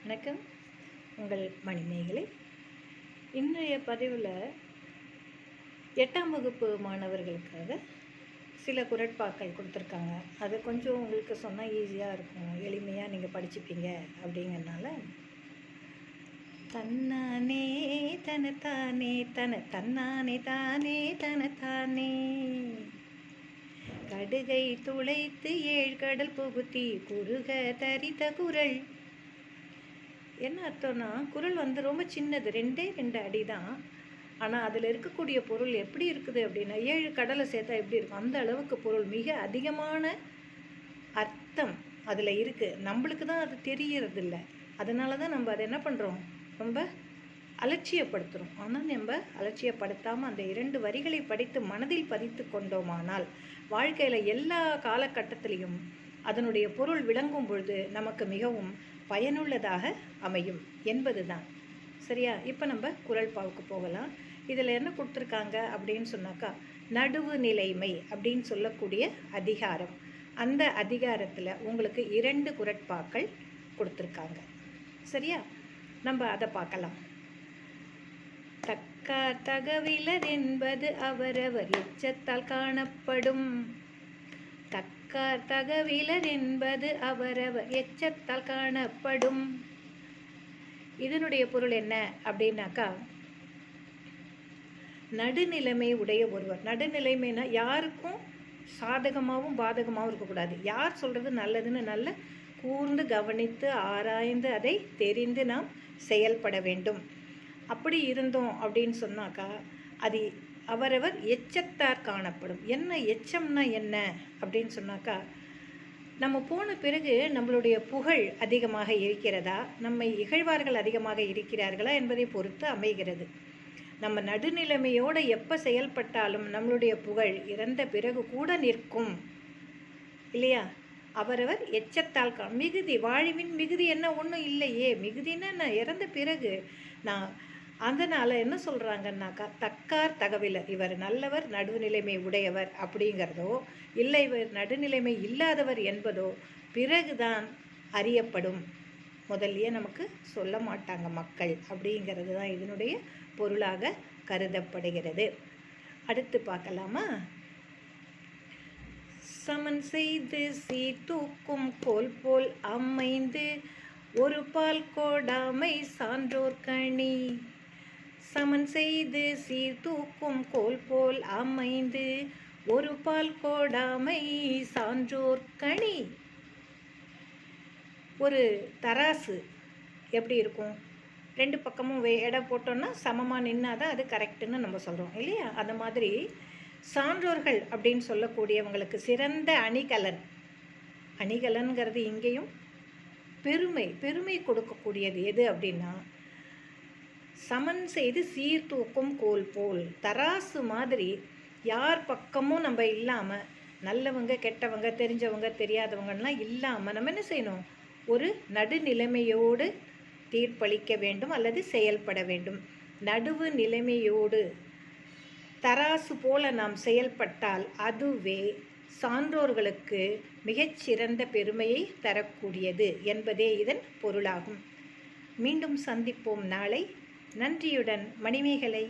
வணக்கம். உங்கள் மணிமேகலை. இன்றைய பதிவில் 8ஆம் வகுப்பு மாணவர்களுக்காக சில குறட்பாக்கள் கொடுத்துருக்காங்க. அது கொஞ்சம் உங்களுக்கு சொன்னால் ஈஸியாக இருக்கும், எளிமையாக நீங்கள் படிச்சுப்பீங்க அப்படிங்கிறனால. தன்னானே தனத்தானே தன்னானே தானே தனத்தானே கடுகை துளைத்து 7 கடல் புகுத்தி குறுக தரித்த குரல். என்ன அர்த்தம்னா, குறள் ரொம்ப சின்னது, 2 அடி தான். ஆனால் அதில் இருக்கக்கூடிய பொருள் எப்படி இருக்குது அப்படின்னா, 7 கடலை சேர்த்தா எப்படி இருக்கும் அந்த அளவுக்கு பொருள், மிக அதிகமான அர்த்தம் அதில் இருக்குது. நம்மளுக்கு தான் அது தெரியறதில்ல. அதனால தான் நம்ம அதை என்ன பண்ணுறோம், ரொம்ப அலட்சியப்படுத்துகிறோம். ஆனால் நம்ம அலட்சியப்படுத்தாமல் அந்த 2 வரிகளை படித்து மனதில் பதித்து கொண்டோமானால் வாழ்க்கையில் எல்லா காலகட்டத்திலையும் அதனுடைய பொருள் விளங்கும் பொழுது நமக்கு மிகவும் பயனுள்ளதாக அமையும் என்பது தான். சரியா? இப்போ நம்ம குறள் பாவுக்கு போகலாம். இதில் என்ன கொடுத்துருக்காங்க அப்படின்னு சொன்னாக்கா, நடுவு நிலைமை அப்படின்னு சொல்லக்கூடிய அதிகாரம். அந்த அதிகாரத்தில் உங்களுக்கு 2 குறட்பாக்கள் கொடுத்துருக்காங்க. சரியா? நம்ம அதை பார்க்கலாம். தக்கார் தகவிலர் என்பது அவரவர் எச்சத்தால் காணப்படும். தக்கார் தகவிலர் என்பது அவரவர் எச்சத்தால் காணப்படும். இதனுடைய பொருள் என்ன அப்படின்னாக்கா, நடுநிலைமை உடைய ஒருவர். நடுநிலைமைனா யாருக்கும் சாதகமாகவும் பாதகமாகவும் இருக்கக்கூடாது. யார் சொல்கிறது நல்லதுன்னு நல்ல கூர்ந்து கவனித்து ஆராய்ந்து அதை தெரிந்து நாம் செயல்பட வேண்டும். அப்படி இருந்தோம் அப்படின்னு சொன்னாக்கா, அது அவரவர் எச்சத்தார் காணப்படும். என்ன எச்சம்னா என்ன அப்படின்னு சொன்னாக்கா, நம்ம போன பிறகு நம்மளுடைய புகழ் அதிகமாக இருக்கிறதா, நம்மை இகழ்வார்கள் அதிகமாக இருக்கிறார்களா என்பதை பொறுத்து அமைகிறது. நம்ம நடுநிலைமையோடு எப்போ செயல்பட்டாலும் நம்மளுடைய புகழ் இறந்த பிறகு கூட நிற்கும் இல்லையா? அவரவர் எச்சத்தால் மிகுதி, வாழ்வின் மிகுதி என்ன ஒன்றும் இல்லையே. மிகுதின்னா நான் இறந்த பிறகு நான். அதனால் என்ன சொல்கிறாங்கன்னாக்கா, தக்கார் தகவிலர், இவர் நல்லவர் நடுநிலைமை உடையவர் அப்படிங்கிறதோ, இல்லை இவர் நடுநிலைமை இல்லாதவர் என்பதோ பிறகுதான் அறியப்படும். முதல்லையே நமக்கு சொல்ல மாட்டாங்க மக்கள் அப்படிங்கிறது தான் இதனுடைய பொருளாக கருதப்படுகிறது. அடுத்து பார்க்கலாமா? சமன் செய்து சீர்தூக்கும் கோல் போல் அமைந்து ஒரு பால் கோடாமை சான்றோர் கணி. சமன் செய்து சீர்தூக்கும் கோல் போல் அமைந்து ஒரு பால் கோடாமை சான்றோர் கணி. ஒரு தராசு எப்படி இருக்கும், 2 பக்கமும் எடை போட்டோன்னா சமமாக நின்னாதான் அது கரெக்டுன்னு நம்ம சொல்கிறோம் இல்லையா? அந்த மாதிரி சான்றோர்கள் அப்படின்னு சொல்லக்கூடியவங்களுக்கு சிறந்த அணிகலன். அணிகலன்கிறது இங்கேயும் பெருமை கொடுக்கக்கூடியது எது அப்படின்னா, சமன் செய்து சீர்தூக்கும் கோல் போல், தராசு மாதிரி யார் பக்கமும் நம்ம இல்லாமல், நல்லவங்க கெட்டவங்க தெரிஞ்சவங்க தெரியாதவங்கலாம் இல்லாமல் நம்ம என்ன செய்யணும், ஒரு நடுநிலைமையோடு தீர்ப்பளிக்க வேண்டும் அல்லது செயல்பட வேண்டும். நடுவு நிலைமையோடு தராசு போல நாம் செயல்பட்டால் அதுவே சான்றோர்களுக்கு மிகச்சிறந்த பெருமையை தரக்கூடியது என்பதே இதன் பொருளாகும். மீண்டும் சந்திப்போம் நாளை. நன்றியுடன் மணிமேகலை.